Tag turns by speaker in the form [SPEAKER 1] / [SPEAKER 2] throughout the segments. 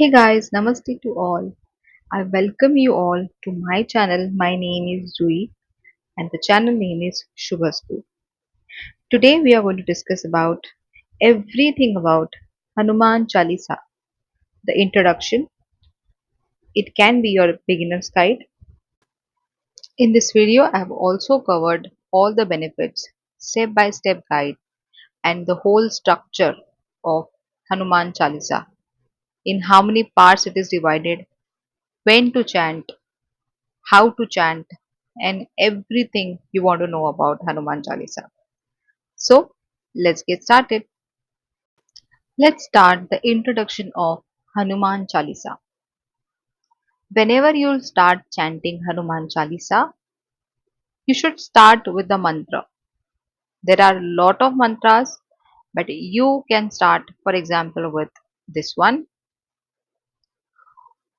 [SPEAKER 1] Hey guys, namaste to all. I welcome you all to my channel. My name is Zui and the channel name is Shubhastu. Today we are going to discuss about everything about Hanuman Chalisa. The introduction, it can be your beginner's guide. In this video, I have also covered all the benefits, step by step guide and the whole structure of Hanuman Chalisa. In how many parts it is divided, when to chant, how to chant, and everything you want to know about Hanuman Chalisa. So, let's get started. Let's start the introduction of Hanuman Chalisa. Whenever you'll start chanting Hanuman Chalisa, you should start with the mantra. There are a lot of mantras, but you can start, for example, with this one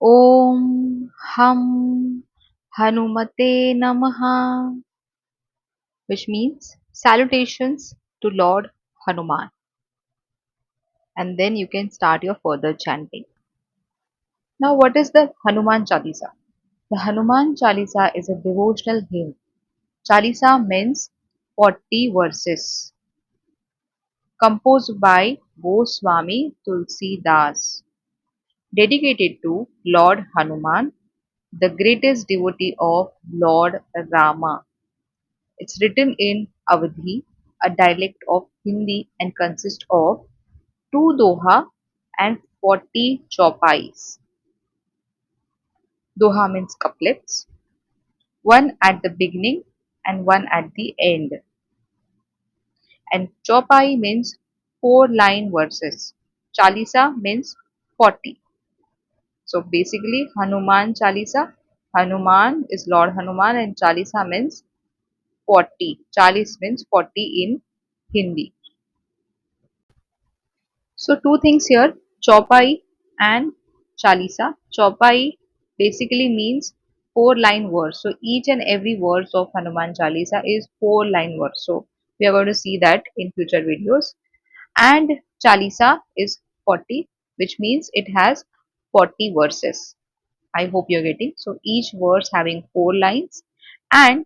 [SPEAKER 1] Om Ham Hanumate Namaha, which means salutations to Lord Hanuman. And then you can start your further chanting. Now, what is the Hanuman Chalisa? The Hanuman Chalisa is a devotional hymn. Chalisa means 40 verses, composed by Goswami Tulsi Das, dedicated to Lord Hanuman, the greatest devotee of Lord Rama. It's written in Awadhi, a dialect of Hindi, and consists of two doha and 40 chaupais. Doha means couplets, one at the beginning and one at the end. And chaupai means four-line verses. Chalisa means 40. So basically Hanuman Chalisa, Hanuman is Lord Hanuman and Chalisa means 40. Chalis means 40 in Hindi. So two things here, Chaupai and Chalisa. Chaupai basically means four-line verse. So each and every verse of Hanuman Chalisa is four-line verse. So we are going to see that in future videos. And Chalisa is 40, which means it has 40 verses. I hope you're getting. So each verse having four lines and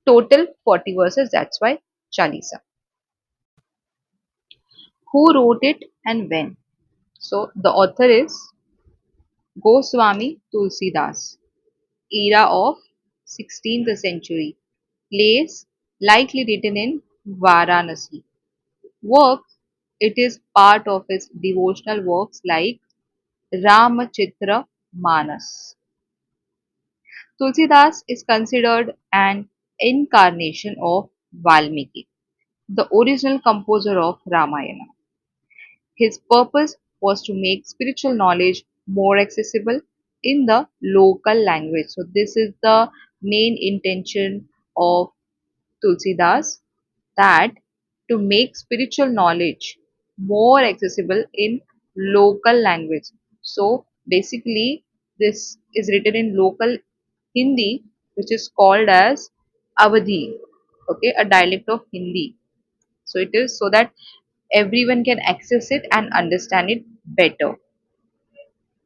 [SPEAKER 1] total 40 verses. That's why Chalisa. Who wrote it and when? So the author is Goswami Tulsi Das, era of 16th century, place likely written in Varanasi. Work, it is part of his devotional works like Ramachitra Manas. Tulsidas is considered an incarnation of Valmiki, the original composer of Ramayana. His purpose was to make spiritual knowledge more accessible in the local language. So, this is the main intention of Tulsidas, that to make spiritual knowledge more accessible in local language. So, basically, this is written in local Hindi, which is called as Awadhi, okay, a dialect of Hindi. So, it is so that everyone can access it and understand it better.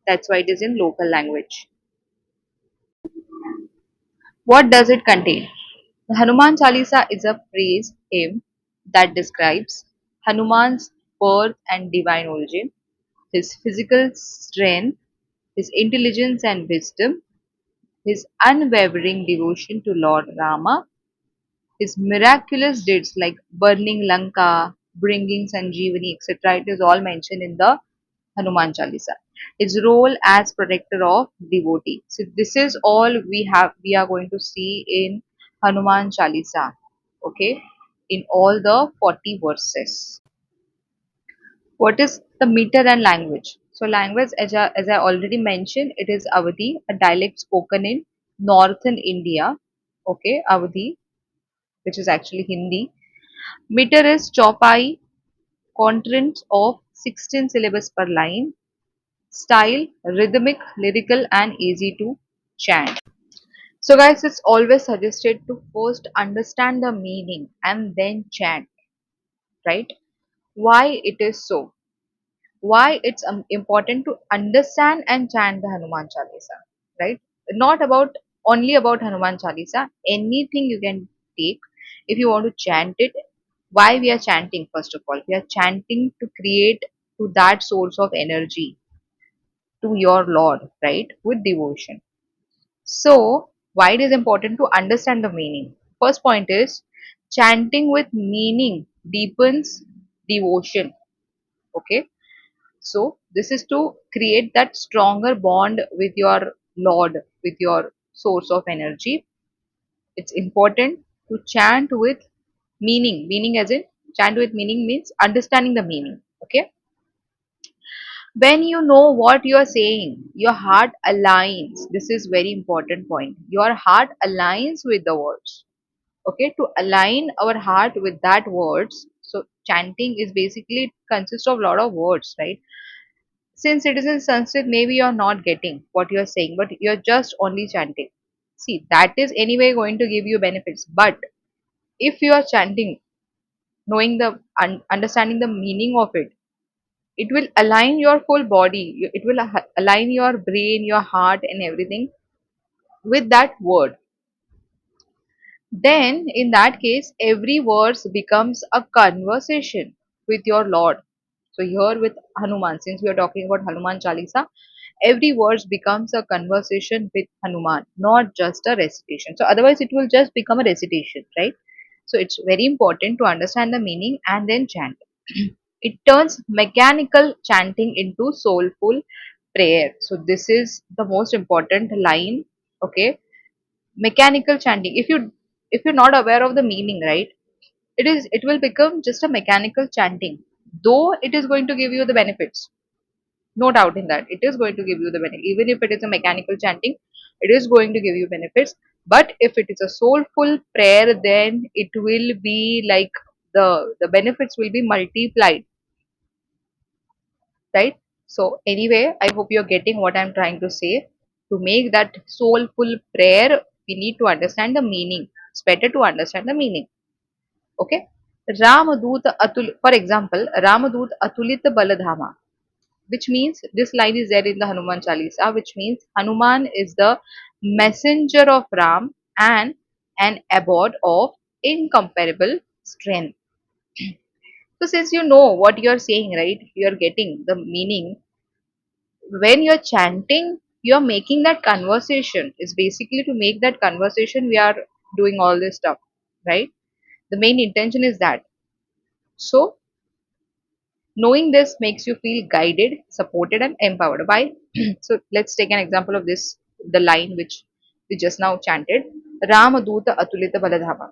[SPEAKER 1] That's why it is in local language. What does it contain? The Hanuman Chalisa is a praise hymn that describes Hanuman's birth and divine origin, his physical strength, his intelligence and wisdom, his unwavering devotion to Lord Rama, his miraculous deeds like burning Lanka, bringing Sanjeevani, etc. It is all mentioned in the Hanuman Chalisa. His role as protector of devotee. So this is all we are going to see in Hanuman Chalisa. Okay, in all the 40 verses. What is the meter and language? So language, as I already mentioned, it is Awadhi, a dialect spoken in northern India. Okay, Awadhi, which is actually Hindi. Meter is Chaupai, quatrains of 16 syllables per line. Style, rhythmic, lyrical and easy to chant. So guys, it's always suggested to first understand the meaning and then chant, right? Why it is so? why it's important to understand and chant the Hanuman Chalisa, right? Not about only about Hanuman Chalisa, anything you can take if you want to chant it. Why we are chanting? First of all, we are chanting to create to that source of energy to your Lord, right? With devotion. So, why it is important to understand the meaning? First point is chanting with meaning deepens devotion. Okay, so this is to create that stronger bond with your Lord, with your source of energy. It's important to chant with meaning. Meaning as in chant with meaning means understanding the meaning. Okay. When you know what you are saying, your heart aligns. This is very important point. Your heart aligns with the words. Okay, to align our heart with that words. So chanting is basically consists of a lot of words, right? Since it is in Sanskrit, maybe you're not getting what you're saying, but you're just only chanting. See, that is anyway going to give you benefits. But if you are chanting, knowing the understanding the meaning of it will align your full body. It will align your brain, your heart, and everything with that word. Then, in that case, every verse becomes a conversation with your Lord. So, here with Hanuman, since we are talking about Hanuman Chalisa, every verse becomes a conversation with Hanuman, not just a recitation. So, otherwise, it will just become a recitation, right? So, it's very important to understand the meaning and then chant. It turns mechanical chanting into soulful prayer. So, this is the most important line. Okay, mechanical chanting, if you're not aware of the meaning, right, it will become just a mechanical chanting, though it is going to give you the benefits, no doubt in that it is going to give you the benefit. Even if it is a mechanical chanting, it is going to give you benefits. But if it is a soulful prayer, then it will be like the benefits will be multiplied, right? So anyway, I hope you're getting what I'm trying to say. To make that soulful prayer, we need to understand the meaning. It's better to understand the meaning. Okay. Ramadut atul, for example, Ramadut atulit baladhama, which means this line is there in the Hanuman Chalisa, which means Hanuman is the messenger of Ram and an abode of incomparable strength. So since you know what you're saying, right, you're getting the meaning. When you're chanting, you're making that conversation. Is basically to make that conversation we are doing all this stuff, right? The main intention is that. So knowing this makes you feel guided, supported, and empowered. Why? So let's take an example of this, the line which we just now chanted. Ramaduta atulita baladhama,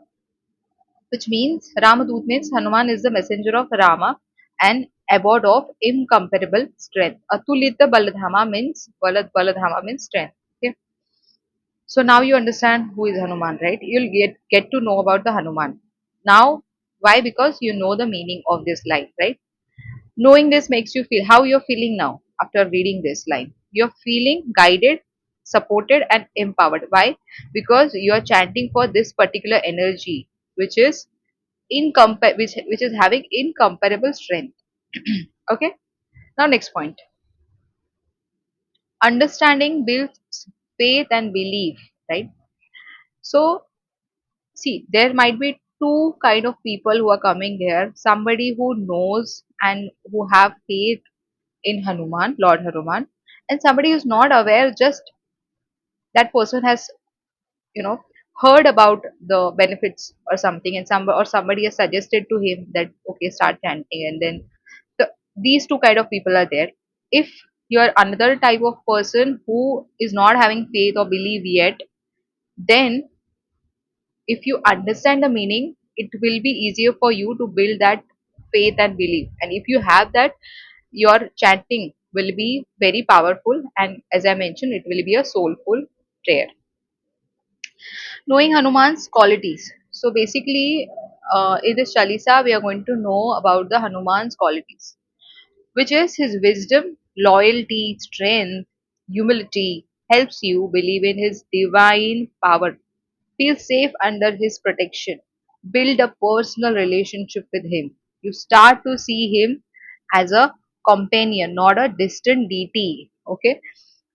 [SPEAKER 1] which means Ramadut means Hanuman is the messenger of Rama and abode of incomparable strength. Atulita baladhama means baladhama means strength. Okay. So now you understand who is Hanuman, right? You'll get to know about the Hanuman. Now, why? Because you know the meaning of this line, right? Knowing this makes you feel how you're feeling now after reading this line. You're feeling guided, supported, and empowered. Why? Because you're chanting for this particular energy, which is which is having incomparable strength. Okay. Now next point. Understanding builds faith and belief, right? So see, there might be two kind of people who are coming here. Somebody who knows and who have faith in Hanuman, Lord Hanuman, and somebody who's not aware, just that person has, you know, heard about the benefits or something, and somebody has suggested to him that okay, start chanting, and then these two kind of people are there. If you're another type of person who is not having faith or belief yet, then if you understand the meaning, it will be easier for you to build that faith and belief. And if you have that, your chanting will be very powerful. And as I mentioned, it will be a soulful prayer. Knowing Hanuman's qualities. So basically, in this Chalisa, we are going to know about the Hanuman's qualities, which is his wisdom, loyalty, strength, humility, helps you believe in his divine power. Feel safe under his protection. Build a personal relationship with him. You start to see him as a companion, not a distant deity. Okay,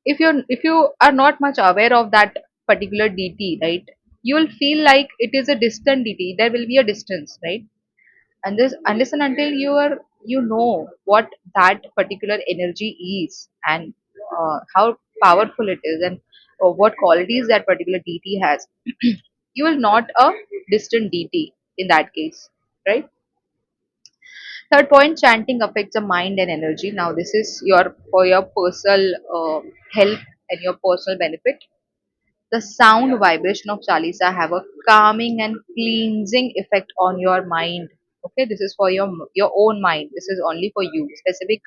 [SPEAKER 1] if you are not much aware of that particular deity, right, you will feel like it is a distant deity. There will be a distance, right? And this, unless and until you know what that particular energy is, and how powerful it is, and what qualities that particular deity has, you will not a distant deity in that case, right? Third point, chanting affects the mind and energy. Now this is your for your personal health and your personal benefit. The sound vibration of Chalisa have a calming and cleansing effect on your mind. Okay, this is for your own mind. This is only for you. Specific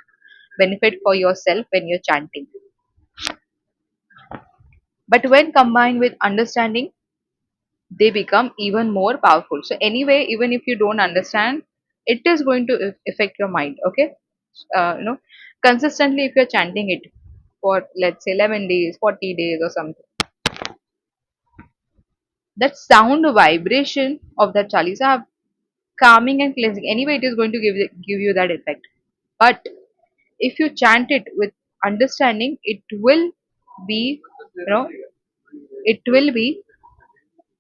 [SPEAKER 1] benefit for yourself when you're chanting. But when combined with understanding, they become even more powerful. So anyway, even if you don't understand, it is going to affect your mind. Okay, consistently if you're chanting it for let's say 11 days, 40 days, or something, that sound vibration of that Chalisa calming and cleansing. Anyway, it is going to give you that effect. But if you chant it with understanding, be, you know, it will be,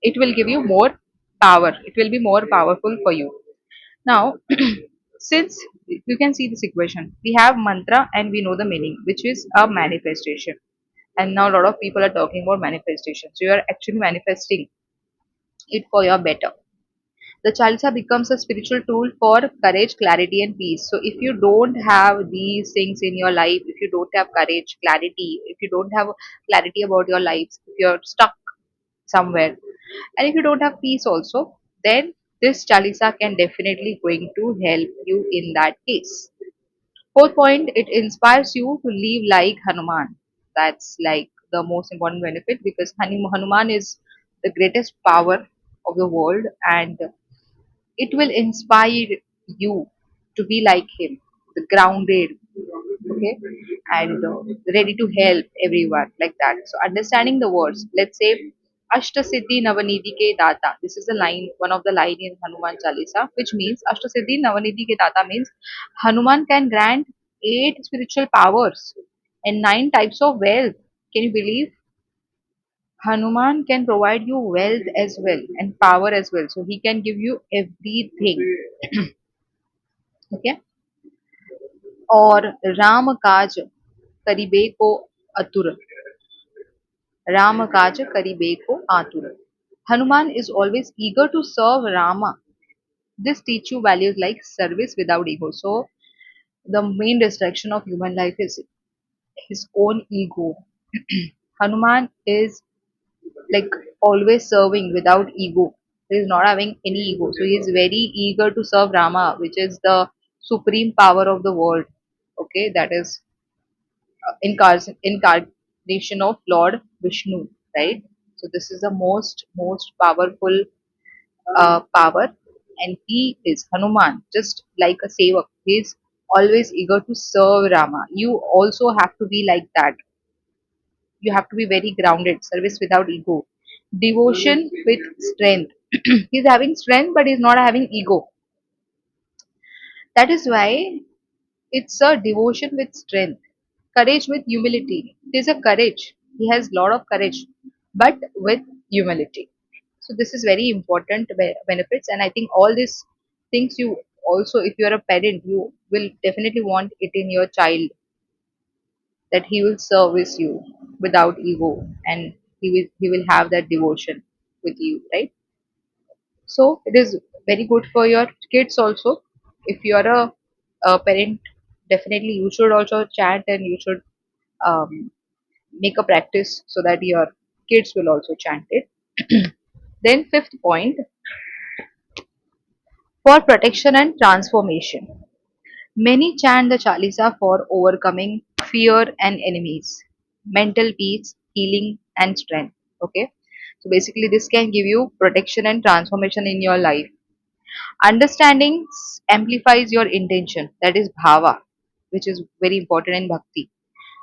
[SPEAKER 1] it will give you more power. It will be more powerful for you. Now, since you can see this equation, we have mantra and we know the meaning, which is a manifestation. And now a lot of people are talking about manifestation. So you are actually manifesting it for your better. The Chalisa becomes a spiritual tool for courage, clarity, and peace. So, if you don't have these things in your life, if you don't have courage, clarity, if you don't have clarity about your lives, if you're stuck somewhere, and if you don't have peace also, then this Chalisa can definitely going to help you in that case. Fourth point, it inspires you to live like Hanuman. That's like the most important benefit, because Hanuman is the greatest power of the world, and it will inspire you to be like him, the grounded, okay, and ready to help everyone like that. So understanding the words, let's say Ashta Siddhi Navanidhi ke Data. This is a line, one of the line in Hanuman Chalisa, which means Ashta Siddhi Navanidhi ke Data means Hanuman can grant 8 spiritual powers and 9 types of wealth. Can you believe? Hanuman can provide you wealth as well and power as well. So he can give you everything. Okay. और राम काज करिबे को आतुर. राम काज करिबे को आतुर. Hanuman is always eager to serve Rama. This teach you values like service without ego. So the main distraction of human life is his own ego. Hanuman is like always serving without ego. He is not having any ego. So he is very eager to serve Rama, which is the supreme power of the world. Okay, that is incarnation of Lord Vishnu, right? So this is the most powerful power, and he is Hanuman, just like a sevak. He is always eager to serve Rama. You also have to be like that. You have to be very grounded, service without ego, devotion with strength. He's having strength, but he's not having ego. That is why it's a devotion with strength, courage with humility. It is a courage. He has lot of courage, but with humility. So this is very important benefits, and I think all these things you also, if you are a parent, you will definitely want it in your child, that he will service you without ego, and he will have that devotion with you, right? So it is very good for your kids also. If you are a parent, definitely you should also chant, and you should um, make a practice so that your kids will also chant it. Then fifth point, for protection and transformation. Many chant the Chalisa for overcoming fear and enemies, mental peace, healing, and strength. Okay, so basically, this can give you protection and transformation in your life. Understanding amplifies your intention, that is bhava, which is very important in bhakti,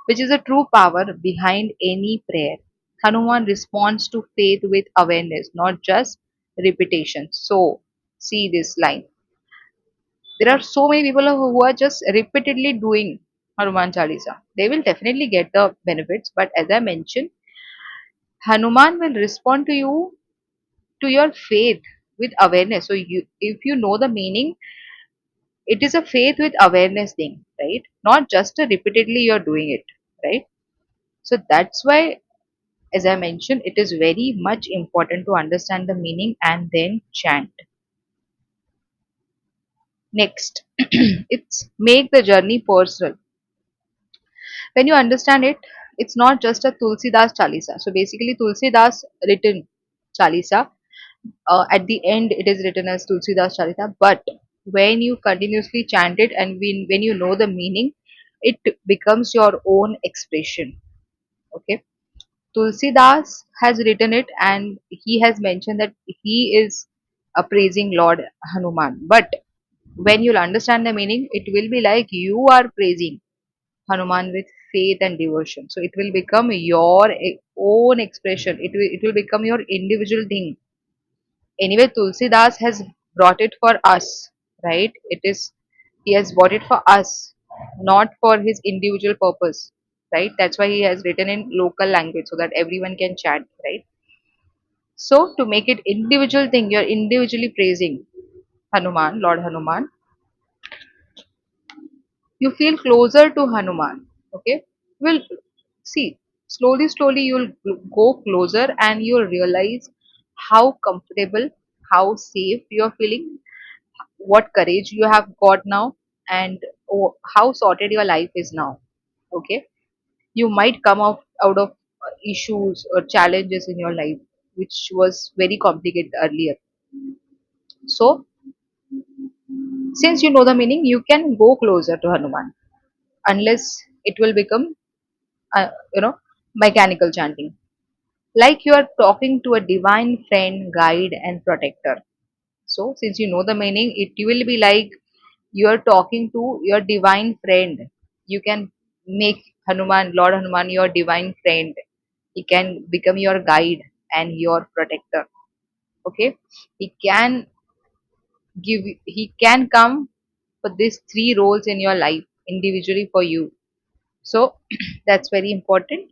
[SPEAKER 1] which is a true power behind any prayer. Hanuman responds to faith with awareness, not just repetition. So, see this line. There are so many people who are just repeatedly doing Hanuman Chalisa. They will definitely get the benefits, but as I mentioned, Hanuman will respond to you, to your faith with awareness. So you, if you know the meaning, it is a faith with awareness thing, right? Not just a repeatedly you're doing it, right? So that's why, as I mentioned, it is very much important to understand the meaning and then chant. Next, it's make the journey personal. When you understand it, it's not just a Tulsidas Chalisa. So basically, Tulsidas written Chalisa. At the end, it is written as Tulsidas Chalisa. But when you continuously chant it and when you know the meaning, it becomes your own expression. Okay. Tulsidas has written it and he has mentioned that he is praising Lord Hanuman. But when you'll understand the meaning, it will be like you are praising Hanuman with faith and devotion. So it will become your own expression. It will become your individual thing. Anyway, Tulsidas has brought it for us, right? It is he has brought it for us, not for his individual purpose, right? That's why he has written in local language so that everyone can chant, right? So to make it individual thing, you're individually praising Hanuman, Lord Hanuman. You feel closer to Hanuman. Okay, well, see, slowly you'll go closer and you'll realize how comfortable, how safe you're feeling, what courage you have got now, and how sorted your life is now. Okay, you might come out of issues or challenges in your life which was very complicated earlier. So, since you know the meaning, you can go closer to Hanuman unless it will become mechanical chanting. Like you are talking to a divine friend, guide, and protector. So, since you know the meaning, it will be like you are talking to your divine friend. You can make Hanuman, Lord Hanuman, your divine friend. He can become your guide and your protector. Okay, he can come for these three roles in your life individually for you. So that's very important.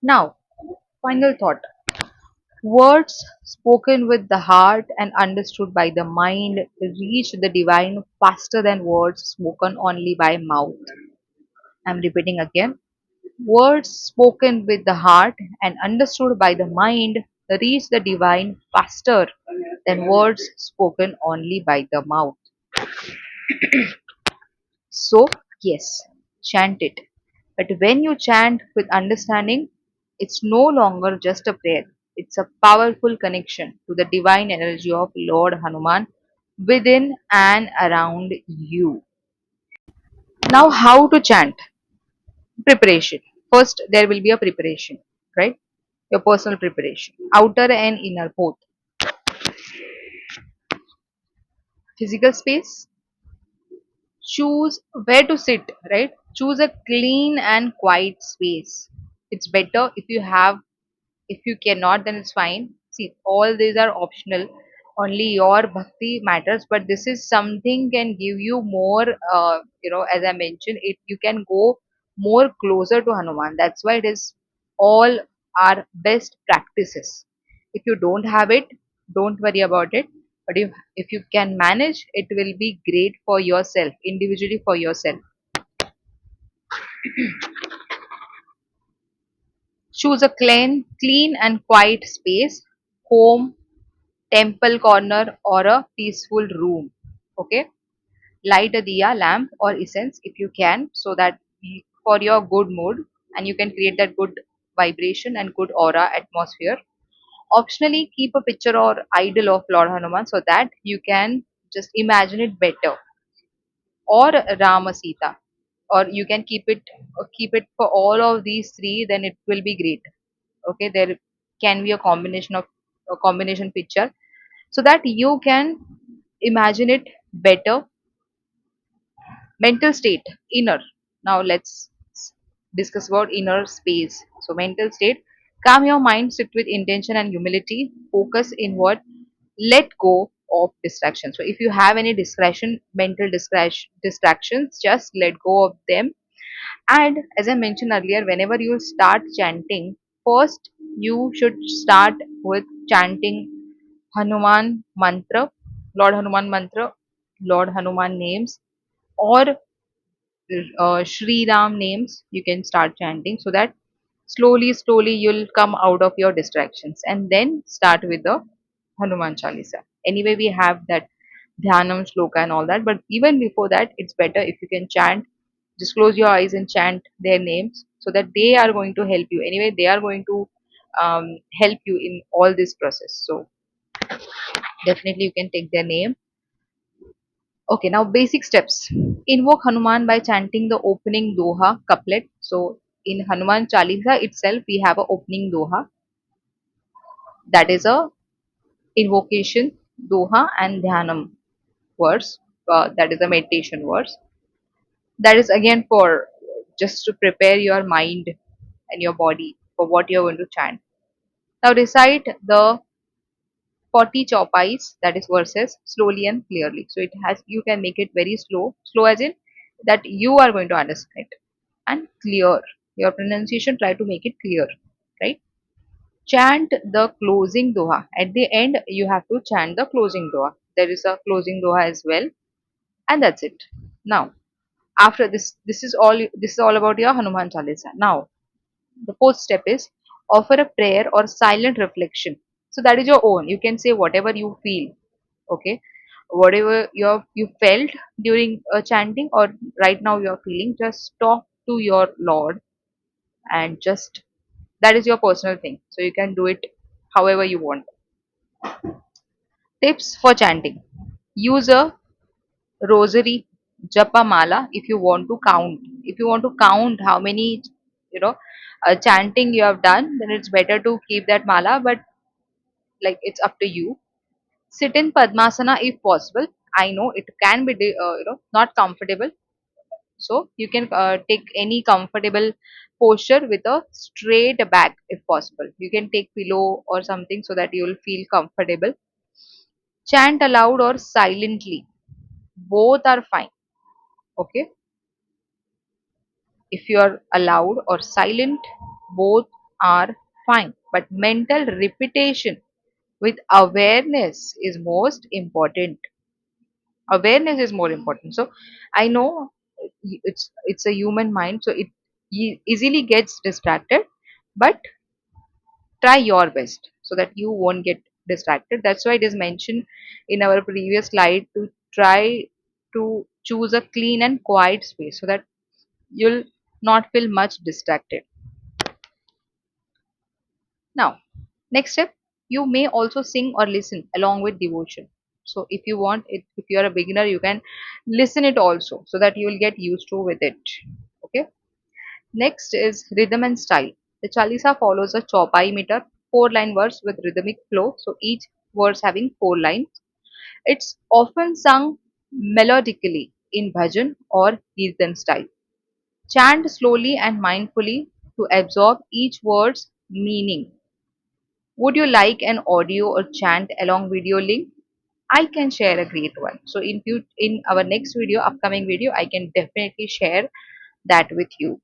[SPEAKER 1] Now, final thought. Words spoken with the heart and understood by the mind reach the divine faster than words spoken only by mouth. I'm repeating again. Words spoken with the heart and understood by the mind reach the divine faster than words spoken only by the mouth. So, yes, chant it. But when you chant with understanding, it's no longer just a prayer. It's a powerful connection to the divine energy of Lord Hanuman within and around you. Now, how to chant? Preparation. First, there will be a preparation, right? Your personal preparation, outer and inner both. Physical space, choose where to sit, right? Choose a clean and quiet space. It's better if you have. If you cannot, then it's fine. See, all these are optional. Only your bhakti matters, but this is something can give you more. As I mentioned, it you can go more closer to Hanuman. That's why it is all our best practices. If you don't have it, don't worry about it. But if you can manage, it will be great for yourself, individually for yourself. Choose a clean and quiet space, home, temple corner, or a peaceful room. Okay, light a diya lamp or essence if you can, so that for your good mood, and you can create that good vibration and good aura atmosphere. Optionally, keep a picture or idol of Lord Hanuman so that you can just imagine it better, or Rama Sita, or you can keep it for all of these three. Then it will be great. Okay, there can be a combination picture so that you can imagine it better. Mental state, inner. Now let's discuss about inner space. So mental state, calm your mind, sit with intention and humility, focus inward, let go, of distraction. So if you have any distractions, just let go of them. And as I mentioned earlier, whenever you start chanting, first you should start with chanting Hanuman mantra, Lord Hanuman mantra, Lord Hanuman names, or Shri Ram names. You can start chanting so that slowly you'll come out of your distractions, and then start with the Hanuman Chalisa. Anyway, we have that Dhyanam Shloka and all that, but even before that, it's better if you can chant. Just close your eyes and chant their names so that they are going to help you. Anyway, they are going to help you in all this process. So definitely you can take their name. Okay, now basic steps. Invoke Hanuman by chanting the opening doha couplet. So in Hanuman Chalisa itself, we have a opening doha, that is a invocation doha and dhyanam verse. That is a meditation verse. That is again for just to prepare your mind and your body for what you're going to chant. Now recite the 40 chopais, that is verses, slowly and clearly. So it has, you can make it very slow as in that you are going to understand it, and clear. Your pronunciation, try to make it clear, right? Chant the closing doha. At the end, you have to chant the closing doha. There is a closing doha as well, and that's it. Now, after this, this is all about your Hanuman Chalisa. Now, the fourth step is offer a prayer or silent reflection. So that is your own. You can say whatever you feel. Okay, whatever you felt during chanting or right now you are feeling, just talk to your Lord, and just that is your personal thing. So you can do it however you want. Tips for chanting: use a rosary japa mala if you want to count. If you want to count how many, you know, chanting you have done, then it's better to keep that mala. But like it's up to you. Sit in Padmasana if possible. I know it can be, not comfortable. So you can take any comfortable posture with a straight back if possible. You can take pillow or something so that you will feel comfortable. Chant aloud or silently. Both are fine. Okay. If you are aloud or silent, both are fine. But mental repetition with awareness is most important. Awareness is more important. So I know it's a human mind, so it easily gets distracted, but try your best so that you won't get distracted. That's why it is mentioned in our previous slide to try to choose a clean and quiet space so that you'll not feel much distracted. Now, next step, you may also sing or listen along with devotion. So if you want it, if you're a beginner, you can listen it also so that you will get used to with it. Okay. Next is rhythm and style. The Chalisa follows a chopai meter, 4 line verse with rhythmic flow. So each verse having 4 lines. It's often sung melodically in bhajan or kirtan style. Chant slowly and mindfully to absorb each word's meaning. Would you like an audio or chant along video link? I can share a great one. So in our next video, upcoming video, I can definitely share that with you.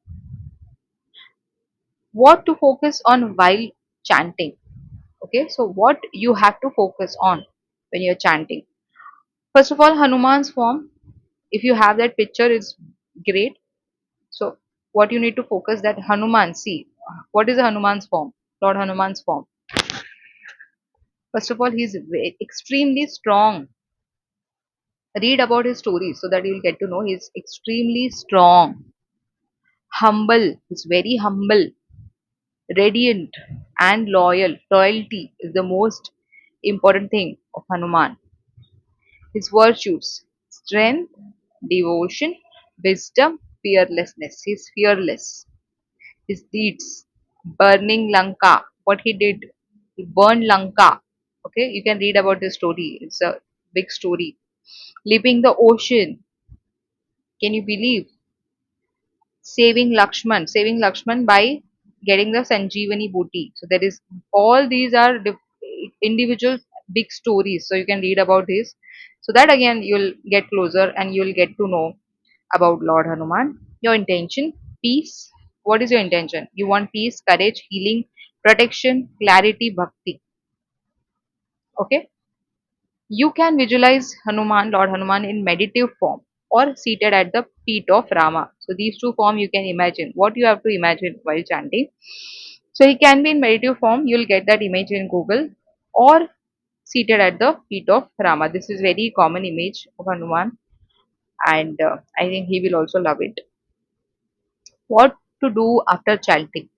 [SPEAKER 1] What to focus on while chanting? Okay, so what you have to focus on when you're chanting? First of all, Hanuman's form. If you have that picture, it's great. So what you need to focus that Hanuman. See, what is Hanuman's form? Lord Hanuman's form. First of all, he's extremely strong. Read about his story so that you'll get to know he's extremely strong, humble, he's very humble, radiant, and loyal. Loyalty is the most important thing of Hanuman. His virtues: strength, devotion, wisdom, fearlessness. He's fearless. His deeds: burning Lanka. What he did, he burned Lanka. Okay, you can read about this story. It's a big story. Leaping the ocean. Can you believe? Saving Lakshman by getting the Sanjeevani booty. So there is all these are individual. big stories. So you can read about this. So that again you'll get closer and you'll get to know about Lord Hanuman. Your intention, peace. What is your intention? You want peace, courage, healing, protection, clarity, bhakti. Okay. You can visualize Hanuman, Lord Hanuman in meditative form or seated at the feet of Rama. So these two form you can imagine. What you have to imagine while chanting. So he can be in meditative form. You'll get that image in Google or seated at the feet of Rama. This is very common image of Hanuman, and I think he will also love it. What to do after chanting?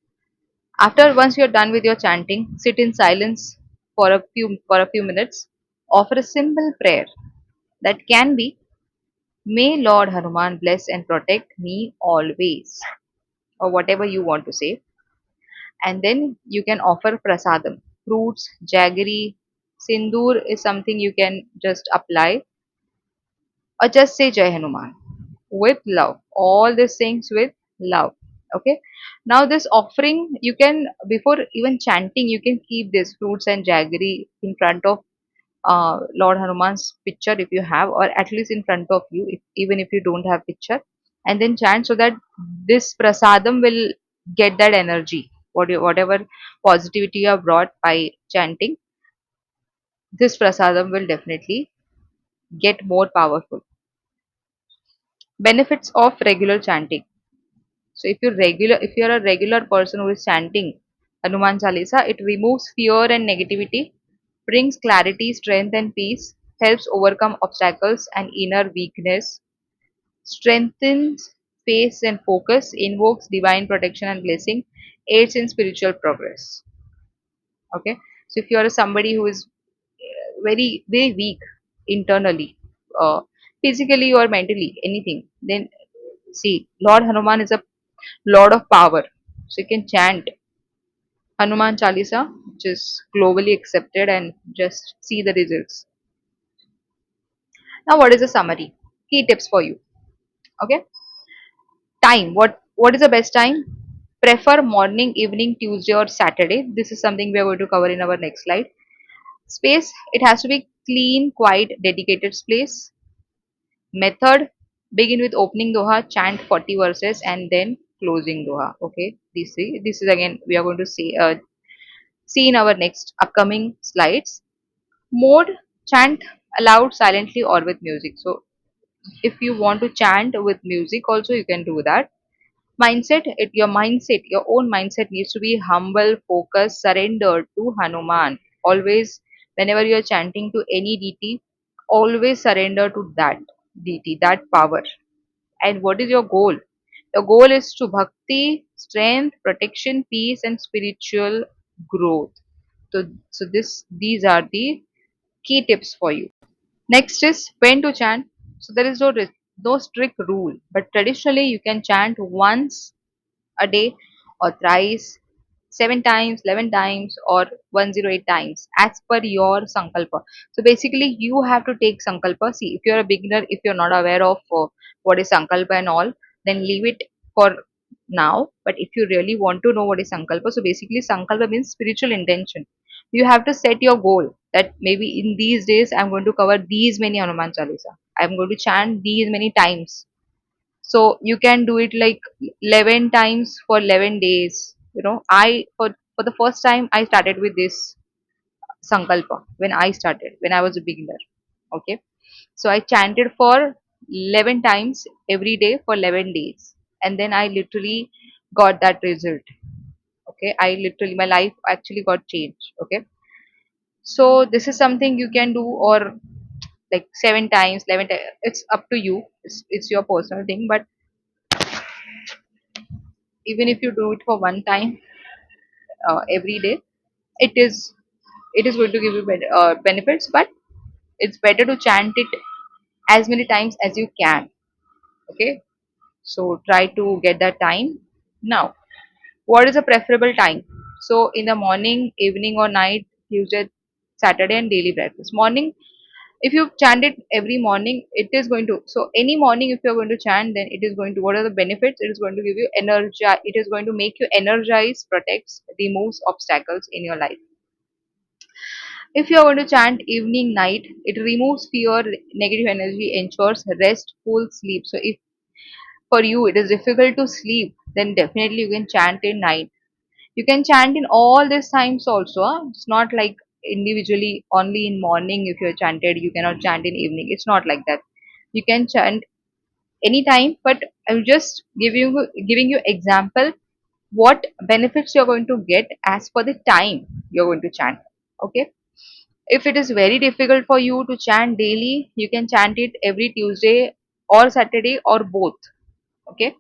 [SPEAKER 1] After once you're done with your chanting, sit in silence for a few minutes. Offer a simple prayer that can be, may Lord Hanuman bless and protect me always, or whatever you want to say. And then you can offer prasadam, fruits, jaggery, sindoor is something you can just apply, or just say Jai Hanuman with love. All these things with love. Okay. Now this offering, you can, before even chanting, you can keep this fruits and jaggery in front of Lord Hanuman's picture if you have, or at least in front of you, even if you don't have picture, and then chant so that this prasadam will get that energy. Whatever positivity you have brought by chanting, this prasadam will definitely get more powerful. Benefits of regular chanting. So if you're a regular person who is chanting Hanuman Chalisa, it removes fear and negativity, brings clarity, strength and peace, helps overcome obstacles and inner weakness, strengthens faith and focus, invokes divine protection and blessing, aids in spiritual progress. Okay. So if you are somebody who is very weak internally, uh, physically or mentally, anything, then see, Lord Hanuman is a Lord of power. So you can chant Hanuman Chalisa, which is globally accepted, and just see the results. Now, what is the summary? Key tips for you. Okay. Time. What is the best time? Prefer morning, evening, Tuesday or Saturday. This is something we are going to cover in our next slide. Space. It has to be clean, quiet, dedicated space. Method. Begin with opening doha, chant 40 verses, and then closing doha. Okay. These three. This is again we are going to see in our next upcoming slides. Mode, chant aloud, silently, or with music. So if you want to chant with music also, you can do that. Mindset, your own mindset needs to be humble, focused, surrendered to Hanuman. Always, whenever you are chanting to any deity, always surrender to that deity, that power. And what is your goal? Your goal is to bhakti, strength, protection, peace, and spiritual growth. So these are the key tips for you. Next is when to chant. So there is no strict rule, but traditionally you can chant once a day or thrice, 7 times, 11 times, or 108 times as per your sankalpa. So basically, you have to take sankalpa. See, if you're a beginner, if you're not aware of what is sankalpa and all, then leave it for now. But if you really want to know what is sankalpa, so basically, sankalpa means spiritual intention. You have to set your goal that maybe in these days I'm going to cover these many Hanuman Chalisa. I'm going to chant these many times, so you can do it like 11 times for 11 days. I for the first time I started with this sankalpa when I was a beginner. Okay. So I chanted for 11 times every day for 11 days, and then I literally got that result. Okay. My life actually got changed. Okay. So this is something you can do, or like 7 times, 11 times. It's up to you. It's your personal thing, but even if you do it for one time every day, it is it is going to give you benefits, but it's better to chant it as many times as you can. Okay. So try to get that time. Now, what is a preferable time? So in the morning, evening or night, Tuesday, Saturday, and daily practice. Morning, if you chant it every morning, it is going to, so any morning if you're going to chant, then it is going to, what are the benefits? It is going to give you energy. It is going to make you energize, protects, removes obstacles in your life. If you are going to chant evening, night, it removes fear, negative energy, ensures restful sleep. So if for you it is difficult to sleep, then definitely you can chant in night. You can chant in all these times also. It's not like individually only in morning if you're chanted, you cannot chant in evening. It's not like that. You can chant anytime, but I'm just giving you example what benefits you're going to get as per the time you're going to chant. Okay. If it is very difficult for you to chant daily, you can chant it every Tuesday or Saturday or both. Okay.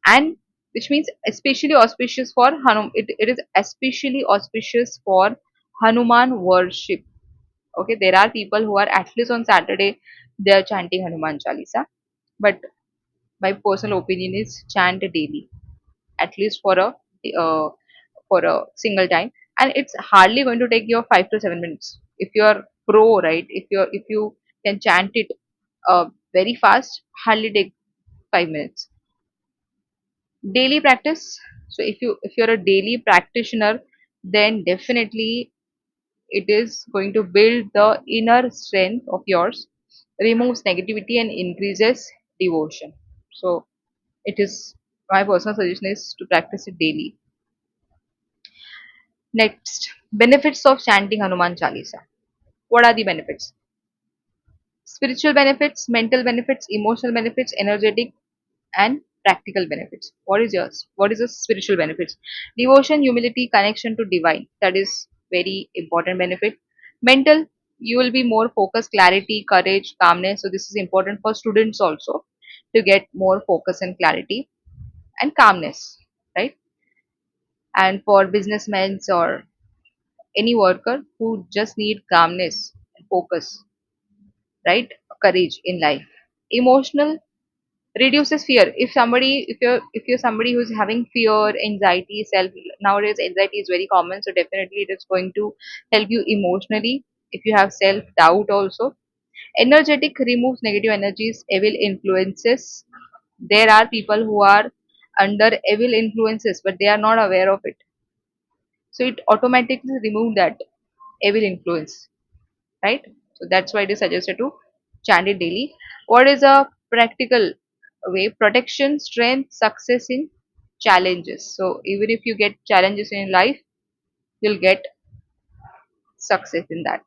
[SPEAKER 1] And which means especially auspicious for it is especially auspicious for Hanuman worship. Okay, there are people who are at least on Saturday they are chanting Hanuman Chalisa, but my personal opinion is chant daily, at least uh, for a single time, and it's hardly going to take you 5 to 7 minutes. If you're pro, right? If you can chant it very fast, hardly take 5 minutes. Daily practice. So if you're a daily practitioner, then definitely it is going to build the inner strength of yours, removes negativity and increases devotion. So it is my personal suggestion is to practice it daily. Next, benefits of chanting Hanuman Chalisa. What are the benefits? Spiritual benefits, mental benefits, emotional benefits, energetic and practical benefits. What is yours? What is the spiritual benefits? Devotion, humility, connection to divine. That is very important benefit. Mental, you will be more focused, clarity, courage, calmness. So this is important for students also to get more focus and clarity and calmness, right? And for businessmen or any worker who just need calmness and focus, right? Courage in life. Emotional, reduces fear. If you're somebody who's having fear, anxiety, self, nowadays anxiety is very common, so definitely it is going to help you emotionally. If you have self doubt also. Energetic, removes negative energies, evil influences. There are people who are under evil influences but they are not aware of it, so it automatically remove that evil influence, right? So that's why it is suggested to chant it daily. What is a practical way? Protection, strength, success in challenges. So even if you get challenges in life, you'll get success in that.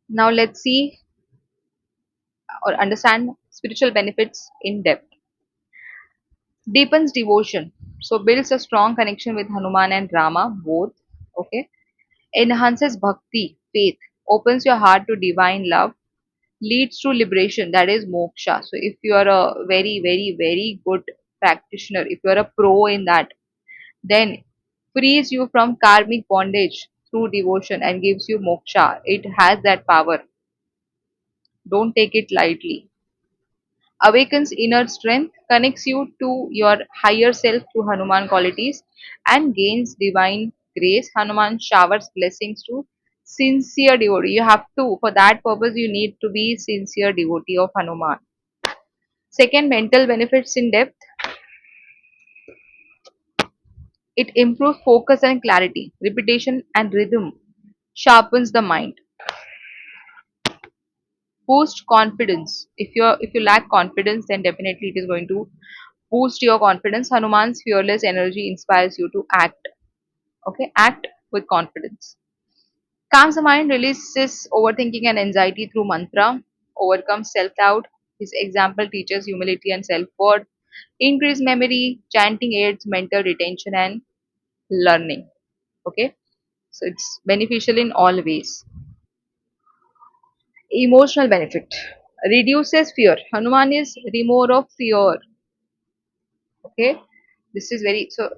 [SPEAKER 1] Now let's see or understand spiritual benefits in depth. Deepens devotion. So builds a strong connection with Hanuman and Rama both. Okay. Enhances bhakti, faith. Opens your heart to divine love, leads to liberation, that is moksha. So if you are a very very very good practitioner, if you are a pro in that, then frees you from karmic bondage through devotion and gives you moksha. It has that power, don't take it lightly. Awakens inner strength, connects you to your higher self through Hanuman qualities, and gains divine grace. Hanuman showers blessings to sincere devotee. You have to, for that purpose you need to be sincere devotee of Hanuman. Second, mental benefits in depth. It improves focus and clarity. Repetition and rhythm sharpens the mind. Boost confidence. If you lack confidence, then definitely it is going to boost your confidence. Hanuman's fearless energy inspires you to act. Okay, act with confidence. Calms the mind, releases overthinking and anxiety through mantra, overcomes self doubt. His example teaches humility and self worth. Increase memory, chanting aids mental retention and learning. Okay, so it's beneficial in all ways. Emotional benefit, reduces fear. Hanuman is remover of fear. Okay, this is very so.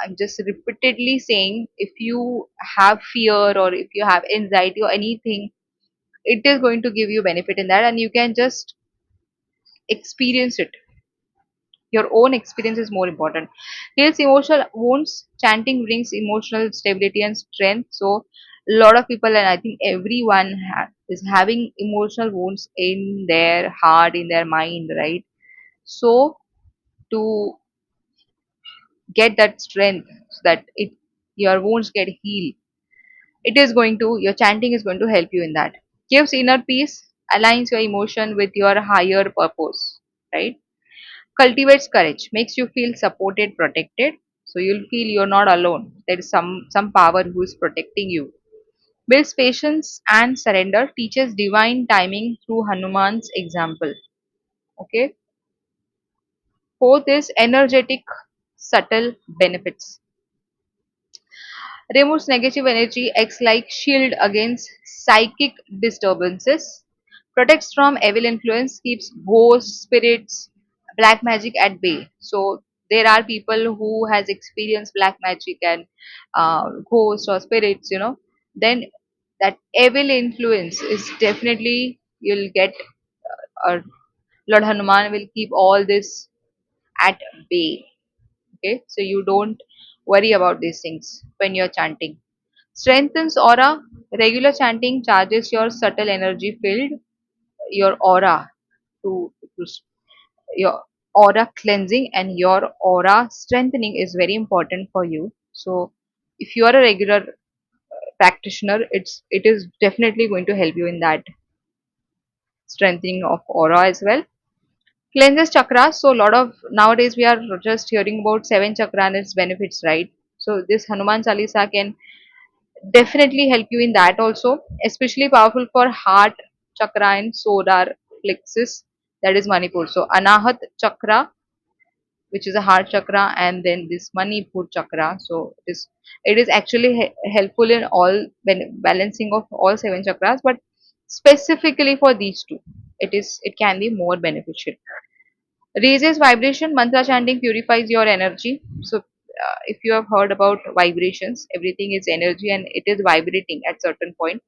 [SPEAKER 1] I'm just repeatedly saying if you have fear or if you have anxiety or anything, it is going to give you benefit in that, and you can just experience it. Your own experience is more important. Heals emotional wounds. Chanting brings emotional stability and strength. So, a lot of people, and I think everyone is having emotional wounds in their heart, in their mind, right? So, to get that strength so that your wounds get healed, It is going to, your chanting is going to help you in that. Gives inner peace, aligns your emotion with your higher purpose, right? Cultivates courage, makes you feel supported, protected. So you'll feel you're not alone, there is some power who is protecting you. Builds patience and surrender, teaches divine timing through Hanuman's example. Okay. Fourth is energetic subtle benefits. Removes negative energy, acts like shield against psychic disturbances, protects from evil influence, keeps ghosts, spirits, black magic at bay. So there are people who has experienced black magic and ghosts or spirits, then that evil influence is definitely you'll get, or Lord Hanuman will keep all this at bay. Okay, so you don't worry about these things when you're chanting. Strengthens aura. Regular chanting charges your subtle energy field, your aura to your aura cleansing and your aura strengthening is very important for you. So if you are a regular practitioner, it is definitely going to help you in that strengthening of aura as well. Cleanses chakras. So a lot of nowadays we are just hearing about seven chakra and its benefits, right? So this Hanuman Chalisa can definitely help you in that also, especially powerful for heart chakra and solar plexus, that is Manipur. So Anahat chakra, which is a heart chakra, and then this Manipur chakra. So it is actually helpful in all balancing of all seven chakras, but specifically for these two, it can be more beneficial. Raises vibration. Mantra chanting purifies your energy. So if you have heard about vibrations, everything is energy and it is vibrating at certain point.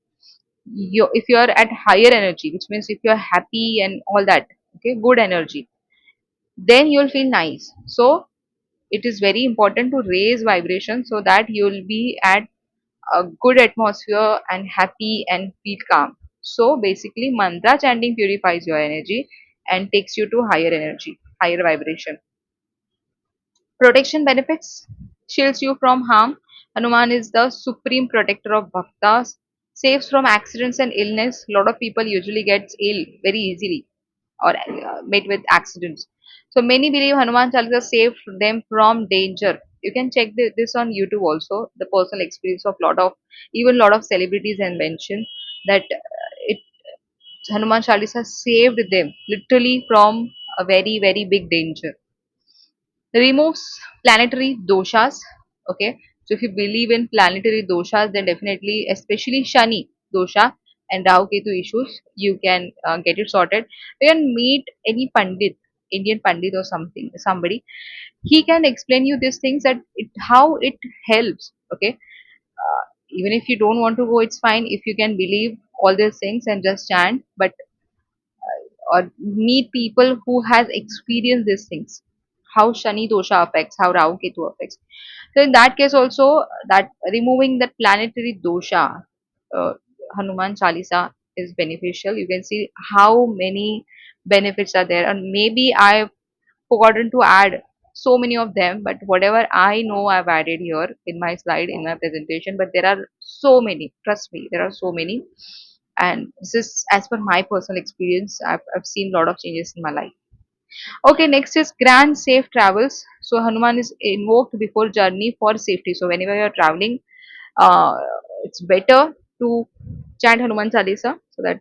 [SPEAKER 1] If you are at higher energy, which means if you are happy and all that, okay, good energy, then you'll feel nice. So it is very important to raise vibration so that you'll be at a good atmosphere and happy and feel calm. So basically mantra chanting purifies your energy and takes you to higher energy, higher vibration. Protection benefits. Shields you from harm. Hanuman is the supreme protector of bhaktas, saves from accidents and illness. A lot of people usually gets ill very easily or met with accidents. So many believe Hanuman Chalisa saved them from danger. You can check this on YouTube also. The personal experience of lot of celebrities and mention that it Hanuman Chalisa saved them literally from a very very big danger. Removes planetary doshas. Okay, so if you believe in planetary doshas, then definitely, especially Shani dosha and Rahu Ketu issues, you can get it sorted. You can meet any pandit, Indian pandit or somebody. He can explain you these things, that how it helps. Okay, even if you don't want to go, it's fine if you can believe all these things and just chant, but or meet people who has experienced these things, how Shani dosha affects, how Rahu Ketu affects. So in that case also, that removing that planetary dosha, uh, Hanuman Chalisa is beneficial. You can see how many benefits are there, and maybe I've forgotten to add so many of them, but whatever I know I've added here in my slide, in my presentation. But there are so many, trust me, there are so many, and this is as per my personal experience. I've seen a lot of changes in my life. Okay, next is grand safe travels. So Hanuman is invoked before journey for safety. So whenever you're traveling, uh, it's better to chant Hanuman Chalisa so that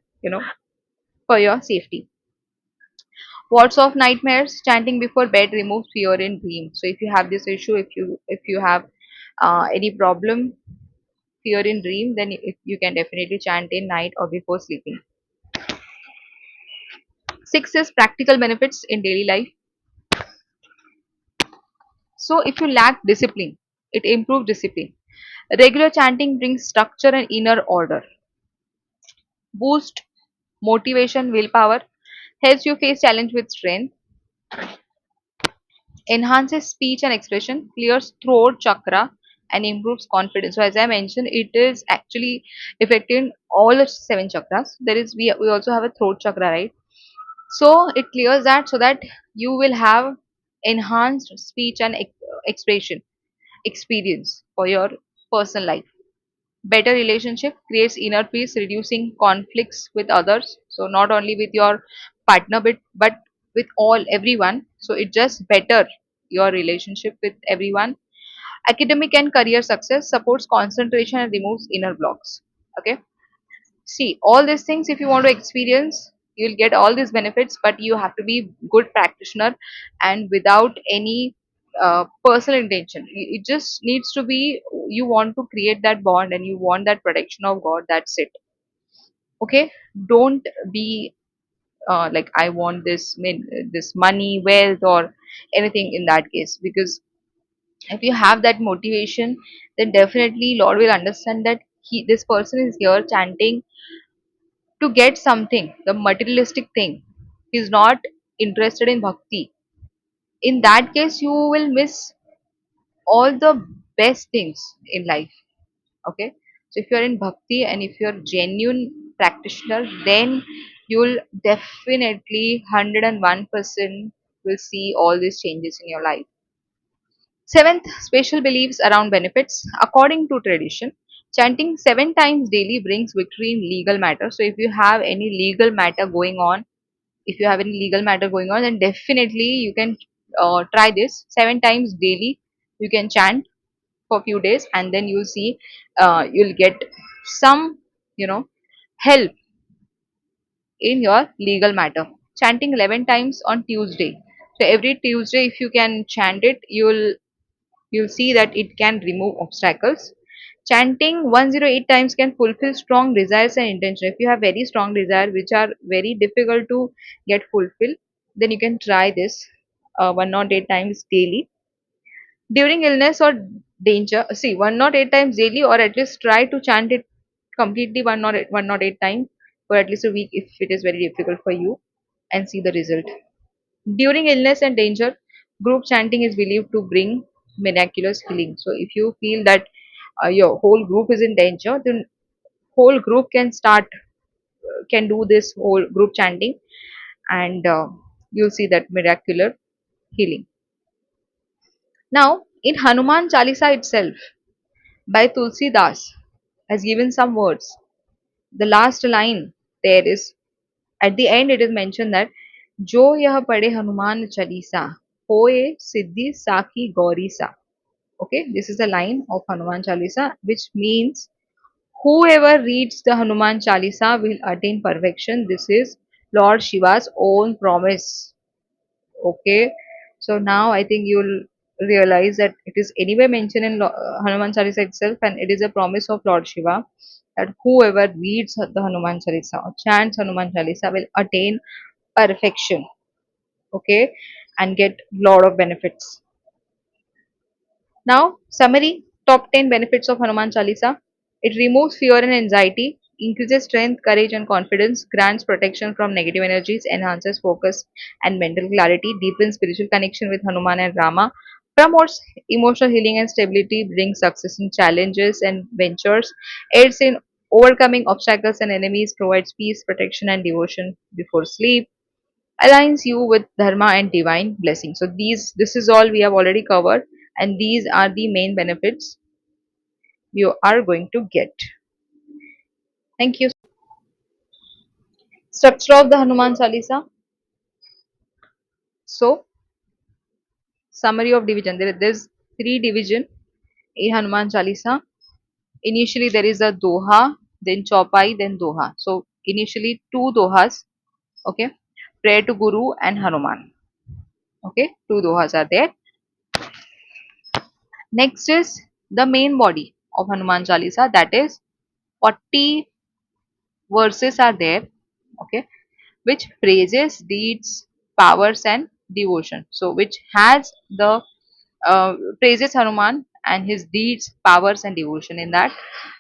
[SPEAKER 1] for your safety. Wards of nightmares. Chanting before bed removes fear in dreams. So if you have this issue, if you have any problem, fear in dream, then you can definitely chant in night or before sleeping. Six is practical benefits in daily life. So if you lack discipline, it improves discipline. Regular chanting brings structure and inner order. Boost motivation, willpower, helps you face challenge with strength, enhances speech and expression, clears throat chakra, and improves confidence. So as I mentioned, it is actually affecting all the seven chakras. We also have a throat chakra, right? So it clears that so that you will have enhanced speech and expression experience for your personal life. Better relationship creates inner peace, reducing conflicts with others. So not only with your partner, but with all everyone. So it just better your relationship with everyone. Academic and career success supports concentration and removes inner blocks. Okay. See, all these things, if you want to experience, you'll get all these benefits, but you have to be good practitioner and without any personal intention. It just needs to be you want to create that bond and you want that protection of God. That's it. Okay, don't be like I want this money, wealth, or anything in that case. Because if you have that motivation, then definitely Lord will understand that this person is here chanting to get something, the materialistic thing. He's not interested in bhakti. In that case, you will miss all the best things in life. Okay. So if you're in bhakti and if you're genuine practitioner, then you'll definitely 101% will see all these changes in your life. Seventh, special beliefs around benefits. According to tradition, chanting 7 times daily brings victory in legal matters. So if you have any legal matter going on, if you have any legal matter going on, then definitely you can try this 7 times daily. You can chant for a few days, and then you'll see you'll get some, you know, help in your legal matter. Chanting 11 times on Tuesday. So every Tuesday, if you can chant it, you'll see that it can remove obstacles. Chanting 108 times can fulfill strong desires and intention. If you have very strong desires which are very difficult to get fulfilled, then you can try this 108 times daily. During illness or danger, see 108 times daily, or at least try to chant it completely 108 times for at least a week if it is very difficult for you, and see the result. During illness and danger, group chanting is believed to bring miraculous healing. So if you feel that your whole group is in danger, then whole group can do this whole group chanting, and you'll see that miraculous healing. Now, in Hanuman Chalisa itself, by Tulsi Das, has given some words. The last line there is at the end. It is mentioned that जो यह पढ़े हनुमान चालीसा होए सिद्धि साखी गौरी सा. Okay, this is the line of Hanuman Chalisa, which means whoever reads the Hanuman Chalisa will attain perfection. This is Lord Shiva's own promise. Okay, so now I think you'll realize that it is anyway mentioned in Hanuman Chalisa itself, and it is a promise of Lord Shiva that whoever reads the Hanuman Chalisa or chants Hanuman Chalisa will attain perfection. Okay, and get lot of benefits. Now, summary top 10 benefits of Hanuman Chalisa. It removes fear and anxiety, increases strength, courage, and confidence, grants protection from negative energies, enhances focus and mental clarity, deepens spiritual connection with Hanuman and Rama, promotes emotional healing and stability, brings success in challenges and ventures, aids in overcoming obstacles and enemies, provides peace, protection, and devotion before sleep, aligns you with dharma and divine blessing. So this is all we have already covered, and these are the main benefits you are going to get. Thank you. Structure of the Hanuman Chalisa. So summary of division. There's three division in Hanuman Chalisa. Initially there is a doha, then chaupai, then doha. So initially two dohas. Okay, prayer to Guru and Hanuman. Okay, two dohas are there. Next is the main body of Hanuman Chalisa, that is 40 verses are there, okay, which praises, deeds, powers, and devotion. So, which has the praises Hanuman and his deeds, powers, and devotion in that.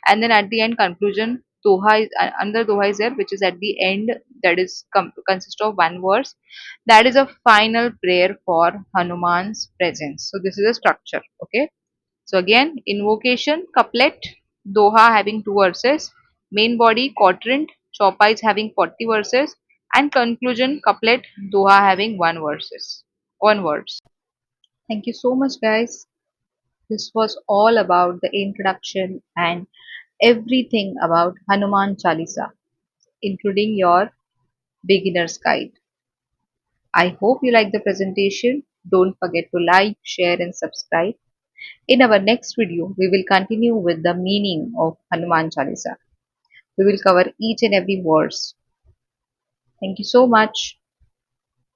[SPEAKER 1] And then at the end, conclusion, Doha is, another Doha is there, which is at the end, that is consist of one verse. That is a final prayer for Hanuman's presence. So, this is a structure, okay. So again, invocation, couplet, doha having two verses, main body, quadrant, choppa is having 40 verses, and conclusion, couplet, doha having one words. Thank you so much, guys. This was all about the introduction and everything about Hanuman Chalisa, including your beginner's guide. I hope you like the presentation. Don't forget to like, share, and subscribe. In our next video, we will continue with the meaning of Hanuman Chalisa. We will cover each and every verse. Thank you so much.